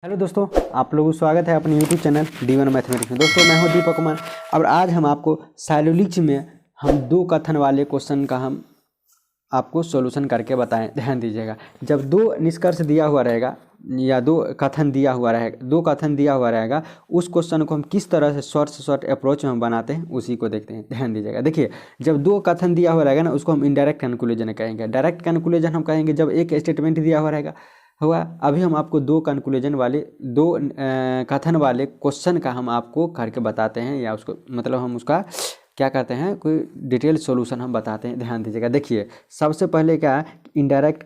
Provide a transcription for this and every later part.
Hello दोस्तों, आप लोगों को स्वागत है अपने यूट्यूब चैनल D1 मैथमेटिक्स में। दोस्तों मैं हूं दीपक कुमार। और आज हम आपको साइलोलिच में हम दो कथन वाले क्वेश्चन का हम आपको सॉल्यूशन करके बताएं। ध्यान दीजिएगा, जब दो निष्कर्ष दिया हुआ रहेगा या दो कथन दिया हुआ रहेगा उस क्वेश्चन को हम किस तरह से शॉर्ट से शॉर्ट अप्रोच में हम बनाते हैं उसी को देखते हैं। ध्यान दीजिएगा, देखिए जब दो कथन दिया हुआ रहेगा ना उसको हम इनडायरेक्ट कैलकुलेशन कहेंगे। डायरेक्ट कैलकुलेशन हम कहेंगे जब एक स्टेटमेंट दिया हुआ रहेगा। अभी हम आपको दो कंक्लूजन वाले दो कथन वाले क्वेश्चन का हम आपको करके बताते हैं, या उसको मतलब हम उसका क्या करते हैं, कोई डिटेल सॉल्यूशन हम बताते हैं। ध्यान दीजिएगा, देखिए सबसे पहले क्या इनडायरेक्ट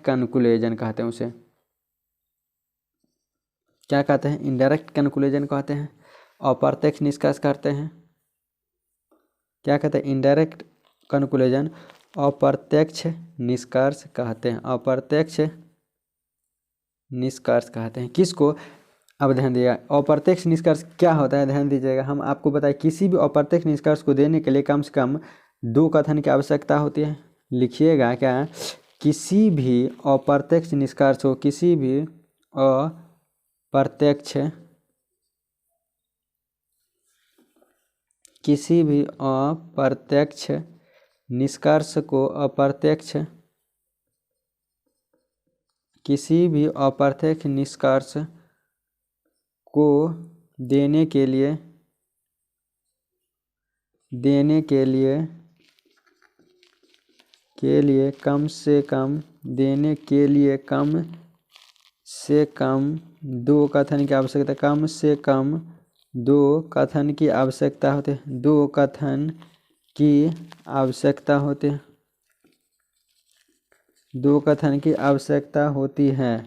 कंक्लूजन कहते हैं। उसे क्या कहते हैं? इनडायरेक्ट कंक्लूजन कहते हैं। अप्रत्यक्ष निष्कर्ष करते हैं। क्या कहते हैं? इनडायरेक्ट कंक्लूजन अप्रत्यक्ष निष्कर्ष कहते हैं। अप्रत्यक्ष निष्कर्ष कहते हैं किसको? अब ध्यान दीजिएगा, अप्रत्यक्ष निष्कर्ष क्या होता है। ध्यान दीजिएगा, हम आपको बताएं किसी भी अप्रत्यक्ष निष्कर्ष को देने के लिए कम से कम दो कथन की आवश्यकता होती है। लिखिएगा क्या? किसी भी अप्रत्यक्ष निष्कर्ष हो, किसी भी अप्रत्यक्ष निष्कर्ष को किसी भी अप्रत्यक्ष निष्कर्ष को देने के लिए कम से कम दो कथन की आवश्यकता, कम से कम दो कथन की आवश्यकता होती है। दो कथन की आवश्यकता होती है। दो कथन की आवश्यकता होती है।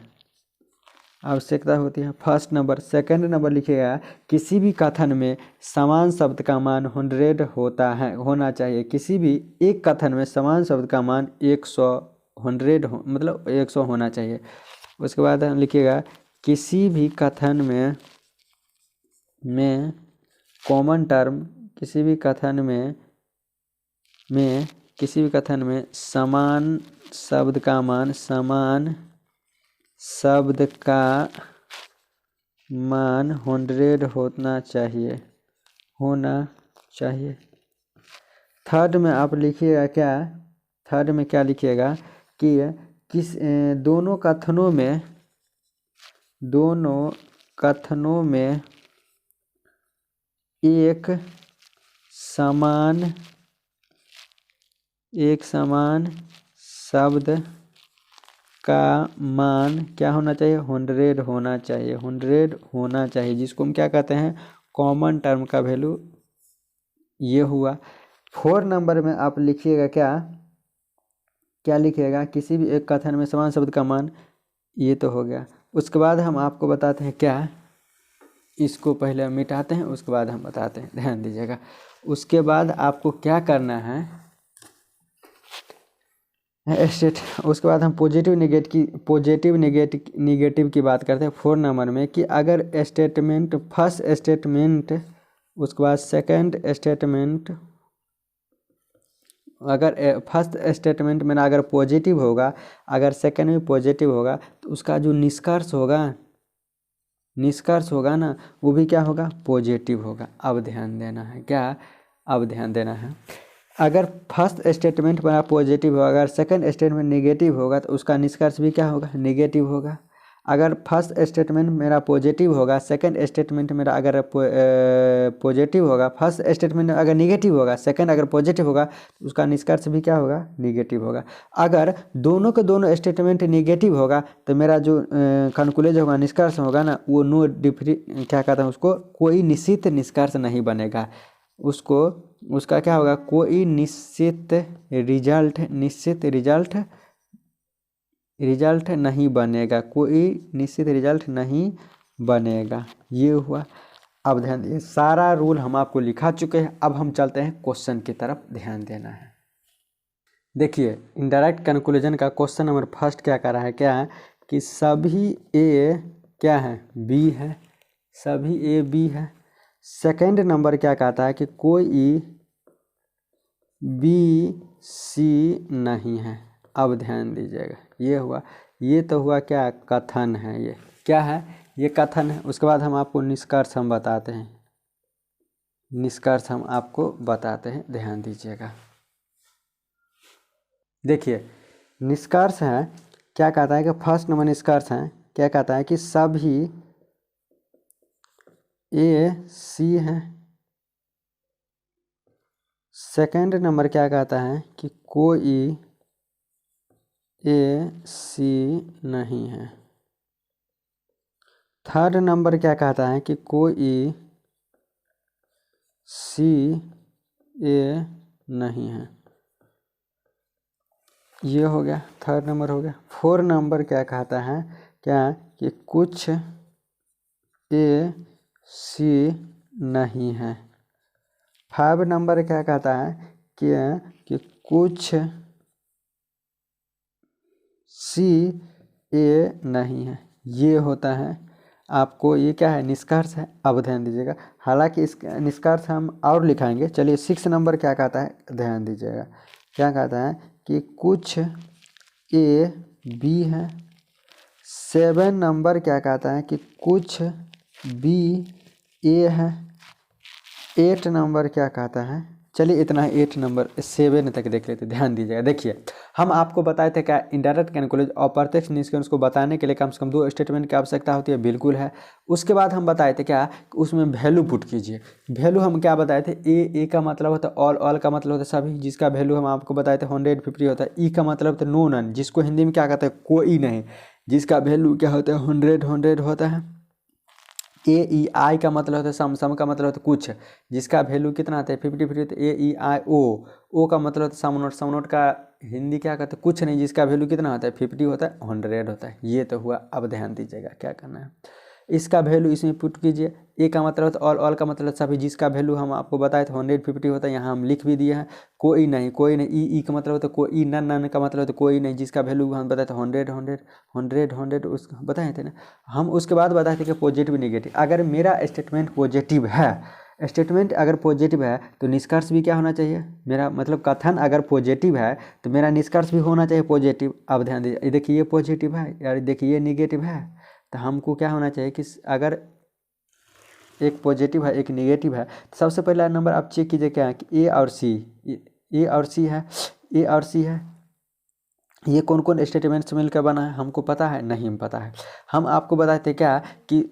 First number. सेकंड नंबर लिखिएगा, किसी भी कथन में समान शब्द का मान 100 होना चाहिए। किसी भी एक कथन में समान शब्द का मान 100 होना चाहिए। उसके बाद हम लिखिएगा, किसी भी कथन में कॉमन टर्म, किसी भी कथन में समान शब्द का मान 100 होना चाहिए। थर्ड में आप लिखिएगा क्या? थर्ड में क्या लिखिएगा कि दोनों कथनों में एक समान शब्द का मान क्या होना चाहिए? 100 होना चाहिए। 100 होना चाहिए, जिसको हम क्या कहते हैं? कॉमन टर्म का वैल्यू ये हुआ। 4 नंबर में आप लिखिएगा क्या लिखिएगा? किसी भी एक कथन में समान शब्द का मान, ये तो हो गया। उसके बाद हम आपको बताते हैं क्या, इसको पहले मिटाते हैं उसके बाद हम बताते हैं। ध्यान दीजिएगा, उसके बाद आपको क्या करना है, उसके बाद हम पॉजिटिव नेगेटिव की बात करते हैं 4 नंबर में, कि अगर स्टेटमेंट फर्स्ट स्टेटमेंट, उसके बाद सेकंड स्टेटमेंट, अगर फर्स्ट स्टेटमेंट में अगर पॉजिटिव होगा, अगर सेकंड में पॉजिटिव होगा, तो उसका जो निष्कर्ष होगा ना, वो भी क्या होगा? पॉजिटिव होगा। अब ध्यान देना है क्या? अब ध्यान देना है, अगर फर्स्ट स्टेटमेंट मेरा पॉजिटिव होगा, अगर सेकंड स्टेटमेंट नेगेटिव होगा, तो उसका निष्कर्ष भी क्या होगा? नेगेटिव होगा। अगर फर्स्ट स्टेटमेंट मेरा पॉजिटिव होगा, सेकंड स्टेटमेंट मेरा अगर पॉजिटिव होगा, फर्स्ट स्टेटमेंट अगर नेगेटिव होगा, सेकंड अगर पॉजिटिव होगा, तो उसका निष्कर्ष भी क्या होगा? नेगेटिव होगा। अगर दोनों के दोनों स्टेटमेंट नेगेटिव होगा, तो मेरा जो कंक्लूजन होगा, निष्कर्ष होगा ना, वो क्या कहते हैं उसको, कोई निश्चित निष्कर्ष नहीं बनेगा। उसका क्या होगा? कोई निश्चित रिजल्ट नहीं बनेगा। कोई निश्चित रिजल्ट नहीं बनेगा। ये हुआ। अब ध्यान दीजिए, सारा रूल हम आपको लिखा चुके हैं। अब हम चलते हैं क्वेश्चन की तरफ, ध्यान देना है। देखिए, इनडायरेक्ट कंक्लूजन का क्वेश्चन नंबर फर्स्ट क्या कर रहा है, क्या है कि सभी ए क्या है? बी है। सभी ए बी है। सेकंड नंबर क्या कहता है कि कोई बी सी नहीं है। अब ध्यान दीजिएगा, ये हुआ। ये तो हुआ क्या, कथन है, ये क्या है, ये कथन है। उसके बाद हम आपको निष्कर्ष हम बताते हैं, निष्कर्ष हम आपको बताते हैं, ध्यान दीजिएगा। देखिए निष्कर्ष है, क्या कहता है कि फर्स्ट नंबर निष्कर्ष है, क्या कहता है कि सभी ए सी है। सेकंड नंबर क्या कहता है कि कोई ए सी नहीं है। थर्ड नंबर क्या कहता है कि कोई सी ए नहीं है। ये हो गया, थर्ड नंबर हो गया। फोर्थ नंबर क्या कहता है, क्या कि कुछ ए सी नहीं है। फाइव नंबर क्या कहता है कि कुछ सी ए नहीं है। ये होता है आपको, ये क्या है, निष्कर्ष है। अब ध्यान दीजिएगा, हालांकि इस निष्कर्ष हम और लिखाएंगे। चलिए सिक्स नंबर क्या कहता है, ध्यान दीजिएगा, क्या कहता है कि कुछ ए बी है। सेवन नंबर क्या कहता है कि कुछ बी ए है। एट नंबर क्या कहता है, चलिए इतना है, 8 नंबर 7 तक देख लेते, ध्यान दीजिएगा। देखिए हम आपको बताए थे क्या, इनडायरेक्ट कैलकुलेट अप्रत्यक्ष निष्कर्ष को बताने के लिए कम से कम 2 स्टेटमेंट की आवश्यकता होती है, बिल्कुल है। उसके बाद हम बताए थे क्या, उसमें वैल्यू पुट कीजिए। वैल्यू हम क्या बताए थे, ए का मतलब होता है ऑल का मतलब होता है सभी, जिसका वैल्यू हम आपको बताए थे 150 होता है। ई का मतलब होता है नो नन, जिसको हिंदी में क्या कहते हैं, कोई नहीं, जिसका वैल्यू क्या होता है 100 होता है। ए ई आई का मतलब होता है सम का मतलब होता है कुछ, जिसका वैल्यू कितना आता है 50 तो ए ई आई ओ का मतलब होता है सम नोट का हिंदी क्या कहते हैं, कुछ नहीं, जिसका वैल्यू कितना होता है 50 होता है, 100 होता है। ये तो हुआ। अब ध्यान दीजिएगा क्या करना है, इसका वैल्यू इसमें पुट कीजिए। ए का मतलब होता है ऑल का मतलब सभी, जिसका वैल्यू हम आपको बताए थे 150 होता है, यहाँ हम लिख भी दिए हैं। कोई नहीं ई का मतलब होता है कोई, नन का मतलब होता है कोई नहीं, जिसका वैल्यू हम बताए थे 100 उस बताए थे ना हम। उसके बाद बताए थे कि पॉजिटिव निगेटिव, अगर मेरा स्टेटमेंट पॉजिटिव है, स्टेटमेंट अगर पॉजिटिव है तो निष्कर्ष भी क्या होना चाहिए, मेरा मतलब कथन अगर पॉजिटिव है तो मेरा निष्कर्ष भी होना चाहिए पॉजिटिव। अब ध्यान दीजिए, देखिए ये पॉजिटिव है यार, देखिए ये निगेटिव है, तो हमको क्या होना चाहिए कि अगर एक पॉजिटिव है एक निगेटिव है, तो सबसे पहला नंबर आप चेक कीजिए क्या है कि ए और सी है, ए और सी है। ये कौन कौन स्टेटमेंट से मिलकर बना है, हमको पता है, नहीं पता है। हम आपको बताए थे क्या कि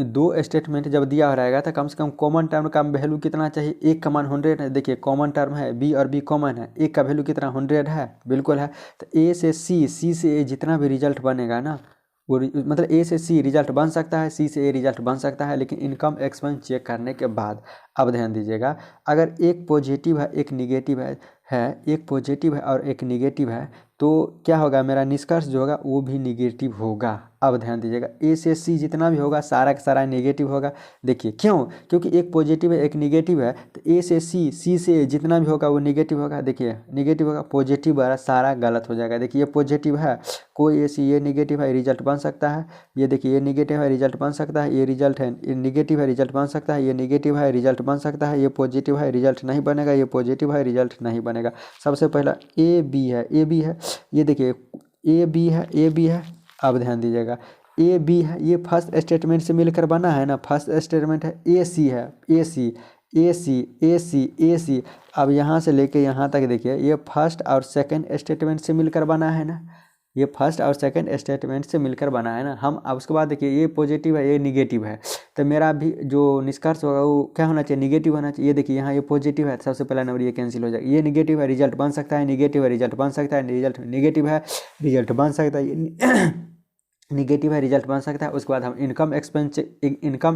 2 स्टेटमेंट जब दिया रहेगा तो कम से कम कॉमन टर्म का वैल्यू कितना चाहिए, एक का मान 100 है। देखिए कॉमन टर्म है बी और बी कॉमन है, एक का वैल्यू कितना 100 है, बिल्कुल है। तो ए से सी से ए जितना भी रिजल्ट बनेगा ना, वो मतलब ए से सी रिजल्ट बन सकता है, सी से ए रिजल्ट बन सकता है, लेकिन इनकम एक्सपेंस चेक करने के बाद। अब ध्यान दीजिएगा, अगर एक पॉजिटिव है एक निगेटिव है एक पॉजिटिव है और एक निगेटिव है, तो क्या होगा, मेरा निष्कर्ष जो होगा वो भी निगेटिव होगा। अब ध्यान दीजिएगा, ए से सी जितना भी होगा सारा का सारा निगेटिव होगा। देखिए क्यों, क्योंकि एक पॉजिटिव है एक निगेटिव है, तो ए से सी से ए जितना भी होगा वो निगेटिव होगा। देखिए निगेटिव होगा, पॉजिटिव वाला सारा गलत हो जाएगा। देखिए ये पॉजिटिव है, कोई ए सी, ये निगेटिव है, रिजल्ट बन सकता है। ये देखिए ये निगेटिव है, रिजल्ट बन सकता है। ये रिजल्ट है, ये निगेटिव है, रिजल्ट बन सकता है। ये निगेटिव है, रिजल्ट बन सकता है। ये पॉजिटिव है, रिजल्ट नहीं बनेगा। ये पॉजिटिव है, रिजल्ट नहीं बनेगा। सबसे पहला ए बी है, ये देखिए ए बी है। अब ध्यान दीजिएगा, ए बी है, ये फर्स्ट स्टेटमेंट से मिलकर बना है ना, फर्स्ट स्टेटमेंट है ए सी है, ए सी। अब यहाँ से लेके यहाँ तक देखिए, ये फर्स्ट और सेकंड स्टेटमेंट से मिलकर बना है ना, ये फर्स्ट और सेकंड स्टेटमेंट से मिलकर बना है ना। हम अब उसके बाद देखिए ये पॉजिटिव है ये निगेटिव है, तो मेरा भी जो निष्कर्ष होगा वो क्या होना चाहिए, निगेटिव होना चाहिए। ये देखिए यहाँ ये पॉजिटिव है, सबसे पहला नंबर ये कैंसिल हो जाएगा। ये निगेटिव है, रिजल्ट बन सकता है, निगेटिव है, रिजल्ट बन सकता है, रिजल्ट निगेटिव है, रिजल्ट बन सकता है, निगेटिव है, रिजल्ट बन सकता है। उसके बाद हम इनकम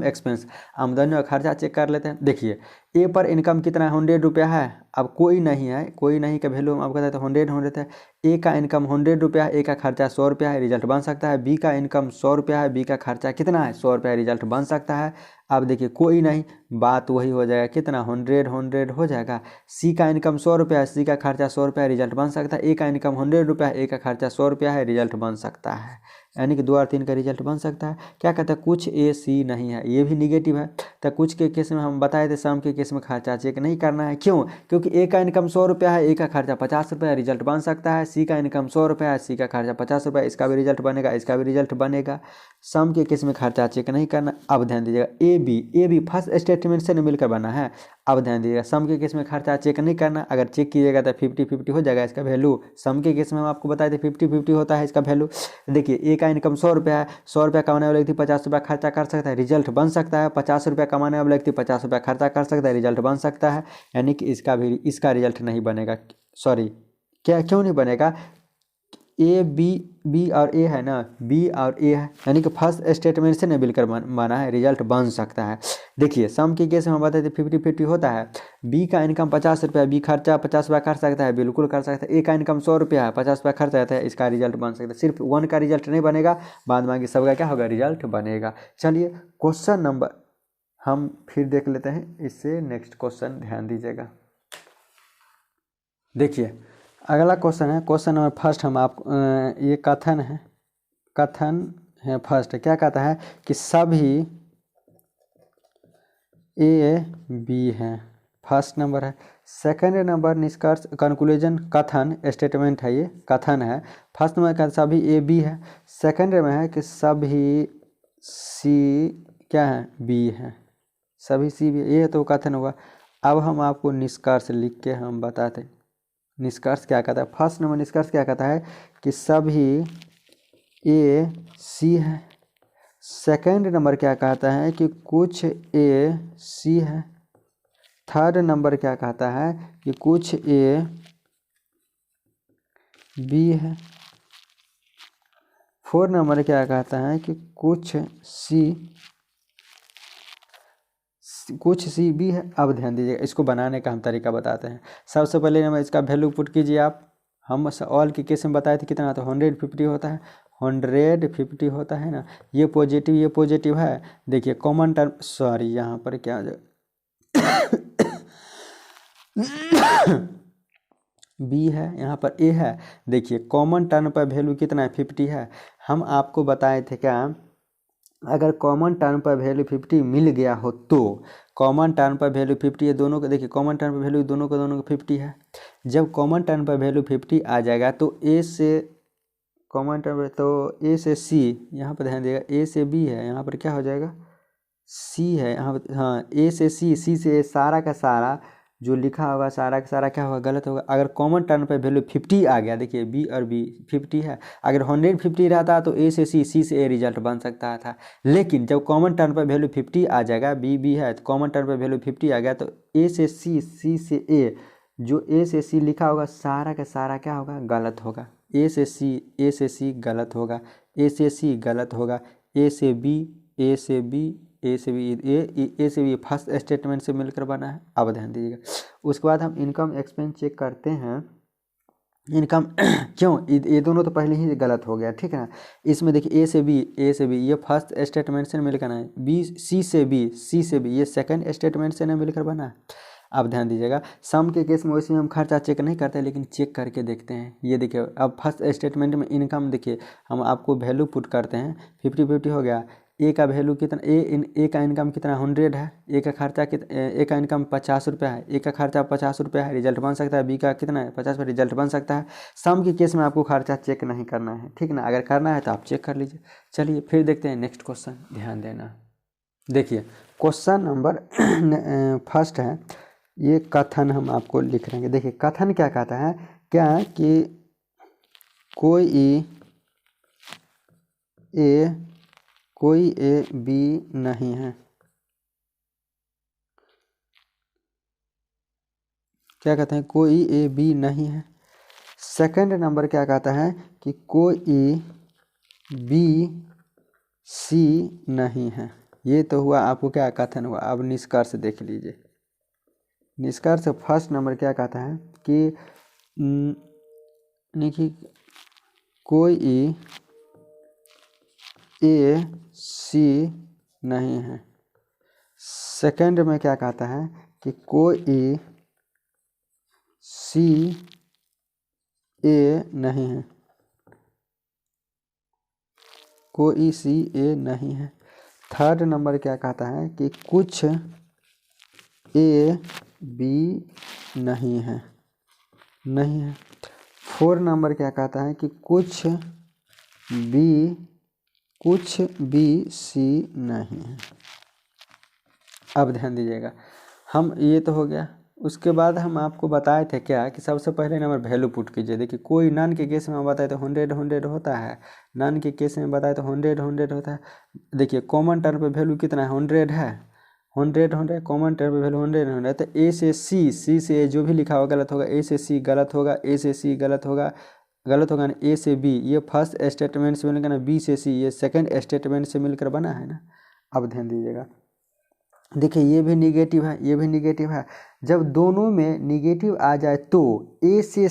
एक्सपेंस आमदनी और खर्चा चेक कर लेते हैं। देखिए ए पर इनकम कितना है, 100 रुपया है। अब कोई नहीं का वैल्यू हम आपको बताते हैं 100 है। ए का इनकम 100 रुपया है, ए का खर्चा 100 रुपया है, रिजल्ट बन सकता है। बी का इनकम 100 रुपया है, बी का खर्चा कितना है 100 रुपया, रिजल्ट बन सकता है। अब देखिए कोई नहीं, बात वही हो जाएगा, कितना 100 हो जाएगा। सी का इनकम 100 रुपया है, सी का खर्चा 100 रुपया है, रिजल्ट बन सकता है। ए का इनकम 100 रुपया है, ए का खर्चा 100 रुपया है, रिजल्ट बन सकता है। यानी कि 2 और 3 का रिजल्ट बन सकता है। क्या कहता है, कुछ ए सी नहीं है, ये भी निगेटिव है। तो कुछ के केस में हम बताए थे, सम के केस में खर्चा चेक नहीं करना है। क्यों, क्योंकि क्योंकि ए का इनकम 100 रुपया है, ए का खर्चा 50 रुपया, रिजल्ट बन सकता है। सी का इनकम 100 रुपया है, सी का खर्चा 50 रुपया, इसका भी रिजल्ट बनेगा, इसका भी रिजल्ट बनेगा। सम के केस में खर्चा चेक नहीं करना। अब ध्यान दीजिएगा, ए बी फर्स्ट स्टेटमेंट से मिलकर बना है। अब ध्यान दीजिएगा, सम के केस में खर्चा चेक नहीं करना। अगर चेक कीजिएगा तो 50-50 हो जाएगा इसका वैल्यू। सम के केस में हम आपको बताए थे 50-50 होता है इसका वैल्यू। देखिए, ए का इनकम 100 रुपया है, 100 रुपया कमाने वाला व्यक्ति 50 रुपया खर्चा कर सकता है, रिजल्ट बन सकता है। 50 रुपया कमाने वाला व्यक्ति 50 रुपया खर्चा कर सकता है, रिजल्ट बन सकता है। यानी कि इसका रिजल्ट नहीं बनेगा। सॉरी, क्या क्यों नहीं बनेगा? ए बी और ए है ना, बी और ए है, यानी कि फर्स्ट स्टेटमेंट से न मिलकर बना है, रिजल्ट बन सकता है। देखिए, सम के केस में हम बताते थे 50-50 होता है। बी का इनकम 50 रुपया, बी खर्चा 50 रुपया कर सकता है, बिल्कुल कर सकता है। ए का इनकम 100 रुपया है, 50 रुपया खर्च रहता है, इसका रिजल्ट बन सकता है। सिर्फ वन का रिजल्ट नहीं बनेगा, बाद बाकी सबका क्या होगा, रिजल्ट बनेगा। चलिए, क्वेश्चन नंबर हम फिर देख लेते हैं, इससे नेक्स्ट क्वेश्चन ध्यान दीजिएगा। देखिए, अगला क्वेश्चन है, क्वेश्चन नंबर फर्स्ट। हम आप ये कथन है फर्स्ट। क्या कहता है कि सभी ए बी हैं, फर्स्ट नंबर है। सेकंड नंबर निष्कर्ष कंक्लूजन कथन स्टेटमेंट है, ये कथन है। फर्स्ट नंबर का सभी ए बी है, सेकंड में है कि सभी सी क्या है, बी है, सभी सी बी, ये तो कथन होगा। अब हम आपको निष्कर्ष लिख के हम बताते हैं निष्कर्ष क्या कहता है। फर्स्ट नंबर निष्कर्ष क्या कहता है कि सभी ए सी है। सेकंड नंबर क्या कहता है कि कुछ ए सी है। थर्ड नंबर क्या कहता है कि कुछ ए बी है। फोर्थ नंबर क्या कहता है कि कुछ सी बी है। अब ध्यान दीजिएगा, इसको बनाने का हम तरीका बताते हैं। सबसे पहले हम इसका वैल्यू पुट कीजिए आप। हम ऑल के केस में बताए थे कितना, तो 150 होता है, 150 होता है ना। ये पॉजिटिव है। देखिए कॉमन टर्म, सॉरी यहाँ पर क्या हो बी है, यहाँ पर ए है। देखिए कॉमन टर्म पर वैल्यू कितना है, 50 है। हम आपको बताए थे क्या, अगर कॉमन टर्म पर वैल्यू 50 मिल गया हो तो, कॉमन टर्म पर वैल्यू 50 है दोनों को। देखिए कॉमन टर्म पर वैल्यू दोनों को 50 है। जब कॉमन टर्म पर वैल्यू 50 आ जाएगा तो ए से कॉमन टर्म, तो ए से सी, यहाँ पर ध्यान देगा, ए से बी है, यहाँ पर क्या हो जाएगा, सी है यहाँ पर। हाँ, ए से सी, सी से ए, सारा का सारा जो लिखा होगा सारा का सारा क्या होगा, गलत होगा। अगर कॉमन टर्म पर वैल्यू 50 आ गया, देखिए बी और बी 50 है, अगर 150 रहता तो ए से सी से ए रिजल्ट बन सकता था। लेकिन जब कॉमन टर्म पर वैल्यू 50 आ जाएगा, बी है तो कॉमन टर्म पर वैल्यू 50 आ गया, तो ए से सी से ए, जो ए से सी लिखा होगा सारा का सारा क्या होगा, गलत होगा। ए से सी गलत होगा, ए से सी गलत होगा, ए से बी फर्स्ट स्टेटमेंट से मिलकर बना है। अब ध्यान दीजिएगा, उसके बाद हम इनकम एक्सपेंस चेक करते हैं। इनकम क्यों, ये दोनों तो पहले ही गलत हो गया, ठीक है ना। इसमें देखिए ए से बी ये फर्स्ट स्टेटमेंट से मिलकर बना है। बी सी से बी ये सेकंड स्टेटमेंट से ना मिलकर बना है। अब ध्यान दीजिएगा, सम के केस में वैसे हम खर्चा चेक नहीं करते, लेकिन चेक करके देखते हैं। ये देखिए, अब फर्स्ट स्टेटमेंट में इनकम देखिए, हम आपको वैल्यू पुट करते हैं, 50-50 हो गया। ए का वैल्यू कितना, ए का इनकम कितना 100 है, ए का खर्चा ए का इनकम 50 रुपया है, ए का खर्चा 50 रुपया है, रिजल्ट बन सकता है। बी का कितना है, 50 रुपया, रिजल्ट बन सकता है। सम के केस में आपको खर्चा चेक नहीं करना है, ठीक ना। अगर करना है तो आप चेक कर लीजिए। चलिए फिर देखते हैं नेक्स्ट क्वेश्चन, ध्यान देना। देखिए क्वेश्चन नंबर फर्स्ट है, ये कथन हम आपको लिख रहे हैं। देखिए कथन क्या कहता है, क्या कि कोई ए बी नहीं है। क्या कहते हैं, कोई ए बी नहीं है। सेकंड नंबर क्या कहता है कि कोई बी सी नहीं है। ये तो हुआ आपको क्या कथन हुआ। अब निष्कर्ष देख लीजिए। निष्कर्ष फर्स्ट नंबर क्या कहता है कि कोई ए सी नहीं है। सेकंड में क्या कहता है कि कोई सी ए नहीं है, कोई सी ए नहीं है। थर्ड नंबर क्या कहता है कि कुछ ए बी नहीं है, नहीं है। 4 नंबर क्या कहता है कि कुछ बी सी नहीं है। अब ध्यान दीजिएगा, हम ये तो हो गया। उसके बाद हम आपको बताए थे क्या कि सबसे पहले नंबर वैल्यू पुट कीजिए। देखिए कोई नन के केस में हम बताए तो 100 होता है, नन के केस में बताए तो 100 होता है। देखिए कॉमन टर्म पे वैल्यू कितना है, 100 है, 100 कॉमन टर्म पे वैल्यू 100 है। तो ए से सी से ए जो भी लिखा होगा गलत होगा, ए से सी गलत होगा, ए से सी गलत होगा ना, ए से बी ये फर्स्ट स्टेटमेंट से मिलकर ना, बी से सी ये सेकंड स्टेटमेंट से मिलकर बना है ना। अब ध्यान दीजिएगा, देखिए ये भी निगेटिव है, ये भी निगेटिव है। जब दोनों में निगेटिव आ जाए तो ए से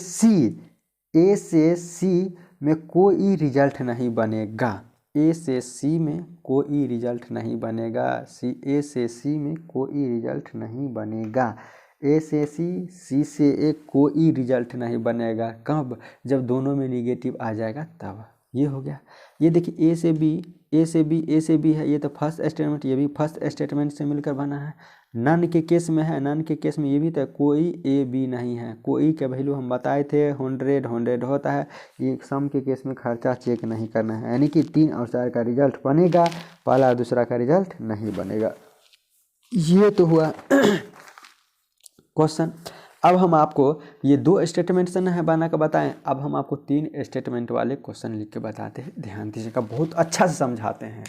सी में कोई रिजल्ट नहीं बनेगा, ए से सी में कोई रिजल्ट नहीं बनेगा, ए से सी में कोई रिजल्ट नहीं बनेगा, ए से सी से ए कोई रिजल्ट नहीं बनेगा। कब? जब दोनों में निगेटिव आ जाएगा तब। ये हो गया। ये देखिए ए से बी है, ये तो फर्स्ट स्टेटमेंट, ये भी फर्स्ट स्टेटमेंट से मिलकर बना है। नन के केस में है, नन के केस में ये भी तो कोई ए बी नहीं है। कोई के वैल्यू हम बताए थे 100 होता है। ये सम के केस में खर्चा चेक नहीं करना है, यानी कि 3 और 4 का रिजल्ट बनेगा, पहला और दूसरा का रिजल्ट नहीं बनेगा। ये तो हुआ क्वेश्चन। अब हम आपको ये 2 स्टेटमेंट से न बना कर बताएं, अब हम आपको 3 स्टेटमेंट वाले क्वेश्चन लिख के बताते हैं। ध्यान दीजिएगा, बहुत अच्छा से समझाते हैं।